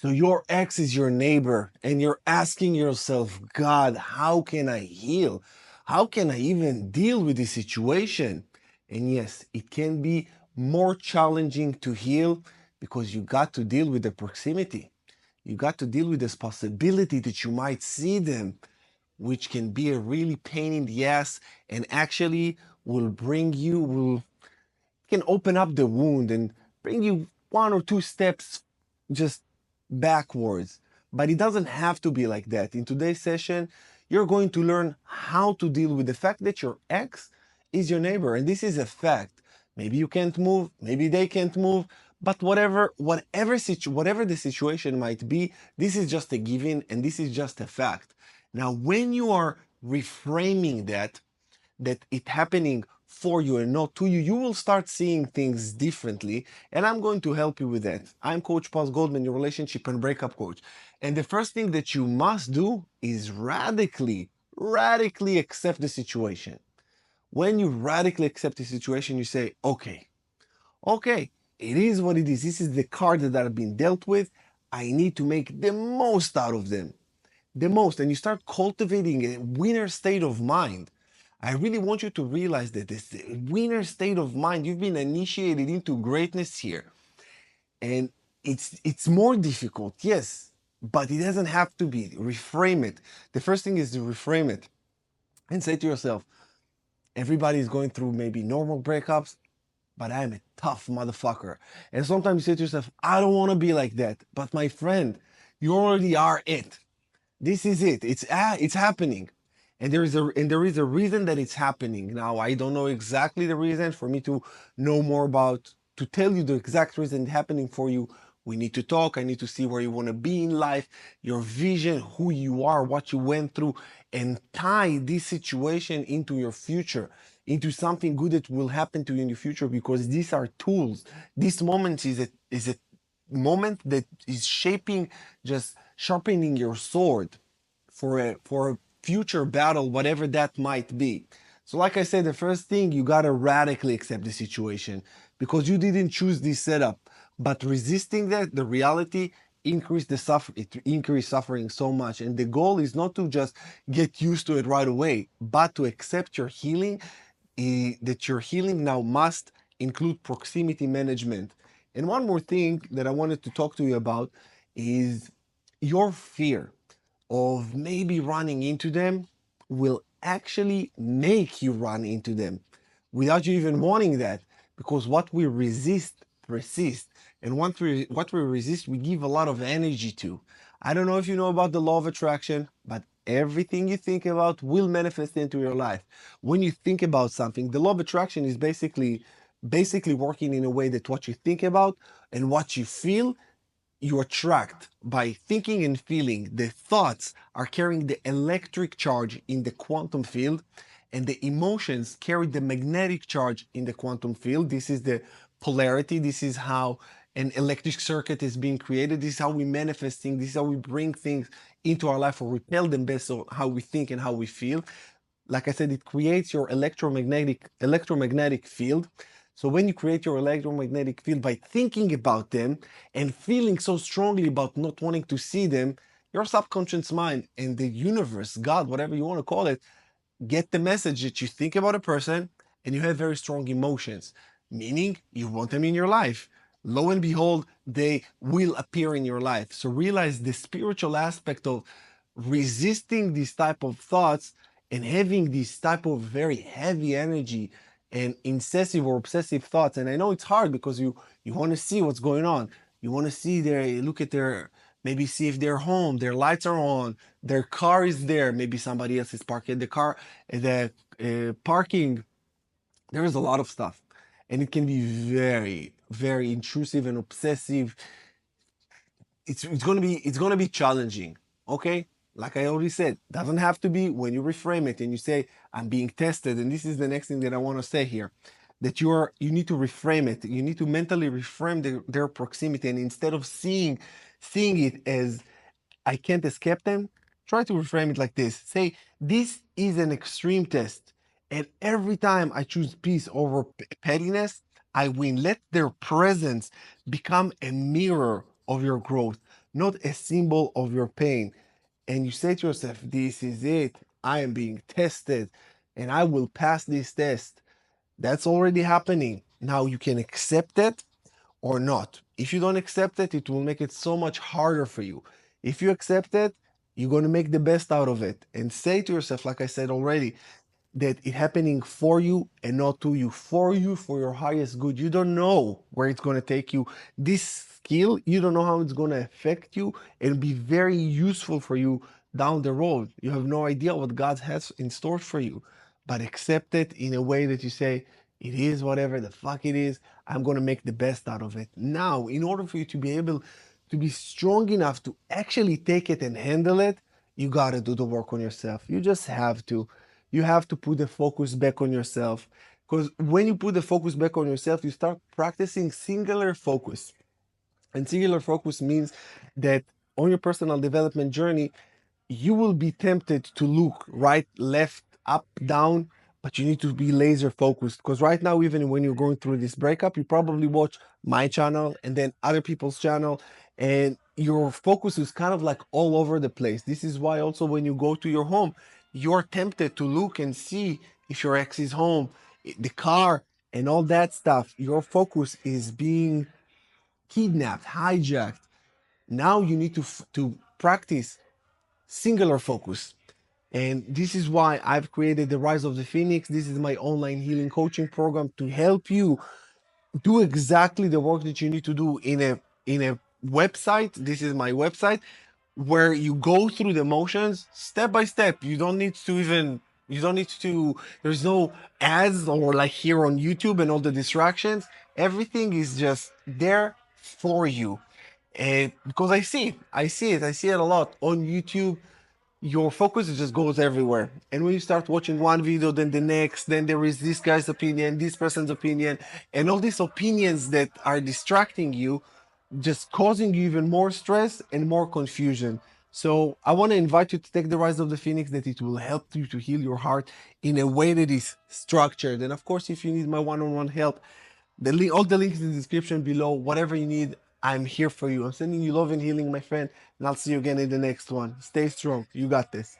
So your ex is your neighbor, and you're asking yourself, God, how can I heal? How can I even deal with this situation? And yes, it can be more challenging to heal because you got to deal with the proximity. You got to deal with this possibility that you might see them, which can be a really pain in the ass and actually will can open up the wound and bring you one or two steps just backwards. But it doesn't have to be like that. In today's session, you're going to learn how to deal with the fact that your ex is your neighbor. And this is a fact. Maybe you can't move, maybe they can't move, but whatever the situation might be, this is just a given and this is just a fact. Now, when you are reframing that it happening for you and not to you, you will start seeing things differently. And I'm going to help you with that. I'm Coach Paul Goldman, your relationship and breakup coach. And the first thing that you must do is radically accept the situation. When you radically accept the situation, you say, okay, it is what it is. This is the card that I've been dealt with. I need to make the most out of them. The most. And you start cultivating a winner state of mind. I really want you to realize that this winner state of mind, you've been initiated into greatness here. And it's more difficult, yes, but it doesn't have to be. Reframe it. The first thing is to reframe it and say to yourself, everybody is going through maybe normal breakups, but I'm a tough motherfucker. And sometimes you say to yourself, I don't want to be like that. But my friend, you already are it. This is it. It's happening. And there is a reason that it's happening. Now, I don't know exactly the reason. For me to know more about, to tell you the exact reason happening for you, we need to talk. I need to see where you want to be in life, your vision, who you are, what you went through, and tie this situation into your future, into something good that will happen to you in the future, because these are tools. This moment is a moment that is shaping, just sharpening your sword for a future battle, whatever that might be. So, like I said, the first thing, you gotta radically accept the situation because you didn't choose this setup. But resisting that, the reality, it increase suffering so much. And the goal is not to just get used to it right away, but to accept your healing, that your healing now must include proximity management. And one more thing that I wanted to talk to you about is your fear of maybe running into them will actually make you run into them without you even wanting that, because what we resist persists, and what we resist we give a lot of energy to. I don't know if you know about the law of attraction, but everything you think about will manifest into your life. When you think about something, the law of attraction is basically working in a way that what you think about and what you feel, you attract by thinking and feeling. The thoughts are carrying the electric charge in the quantum field, and the emotions carry the magnetic charge in the quantum field. This is the polarity. This is how an electric circuit is being created. This is how we manifest things. This is how we bring things into our life or repel them based on how we think and how we feel. Like I said, it creates your electromagnetic field. So when you create your electromagnetic field by thinking about them and feeling so strongly about not wanting to see them, your subconscious mind and the universe, God, whatever you want to call it, get the message that you think about a person and you have very strong emotions, meaning you want them in your life. Lo and behold, they will appear in your life. So realize the spiritual aspect of resisting these type of thoughts and having this type of very heavy energy and incessive or obsessive thoughts. And I know it's hard because you want to see what's going on. You want to see look at their, maybe see if they're home, their lights are on, their car is there, maybe somebody else is parked at the car, at the parking. There is a lot of stuff, and it can be very intrusive and obsessive. It's gonna be challenging. Okay, like I already said, doesn't have to be. When you reframe it and you say, I'm being tested, and this is the next thing that I want to say here, that you need to reframe it. You need to mentally reframe their proximity, and instead of seeing it as I can't escape them, try to reframe it like this. Say, this is an extreme test, and every time I choose peace over pettiness, I win. Let their presence become a mirror of your growth. not a symbol of your pain. And you say to yourself, this is it. I am being tested and I will pass this test. That's already happening. Now you can accept it or not. If you don't accept it, it will make it so much harder for you. If you accept it, you're going to make the best out of it and say to yourself, like I said already, that it happening for you and not to you, for you, for your highest good. You don't know where it's going to take you. This skill, you don't know how it's going to affect you and be very useful for you down the road. You have no idea what God has in store for you, but accept it in a way that you say, it is whatever the fuck it is. I'm going to make the best out of it. Now, in order for you to be able to be strong enough to actually take it and handle it, you got to do the work on yourself. You just have to. You have to put the focus back on yourself. Because when you put the focus back on yourself, you start practicing singular focus. And singular focus means that on your personal development journey, you will be tempted to look right, left, up, down, but you need to be laser focused. Because right now, even when you're going through this breakup, you probably watch my channel and then other people's channel, and your focus is kind of like all over the place. This is why also when you go to your home, you're tempted to look and see if your ex is home, the car, and all that stuff. Your focus is being kidnapped, hijacked. Now you need to practice singular focus. And this is why I've created the Rise of the Phoenix. This is my online healing coaching program to help you do exactly the work that you need to do in a website. This is my website where you go through the motions step by step. You don't need to there's no ads or like here on YouTube and all the distractions. Everything is just there for you. And because I see it a lot on YouTube. Your focus just goes everywhere. And when you start watching one video, then the next, then there is this guy's opinion, this person's opinion, and all these opinions that are distracting you, just causing you even more stress and more confusion. So I want to invite you to take the Rise of the Phoenix, that it will help you to heal your heart in a way that is structured. And of course, if you need my one-on-one help, all the links in the description below. Whatever you need, I'm here for you. I'm sending you love and healing, my friend, and I'll see you again in the next one. Stay strong. You got this.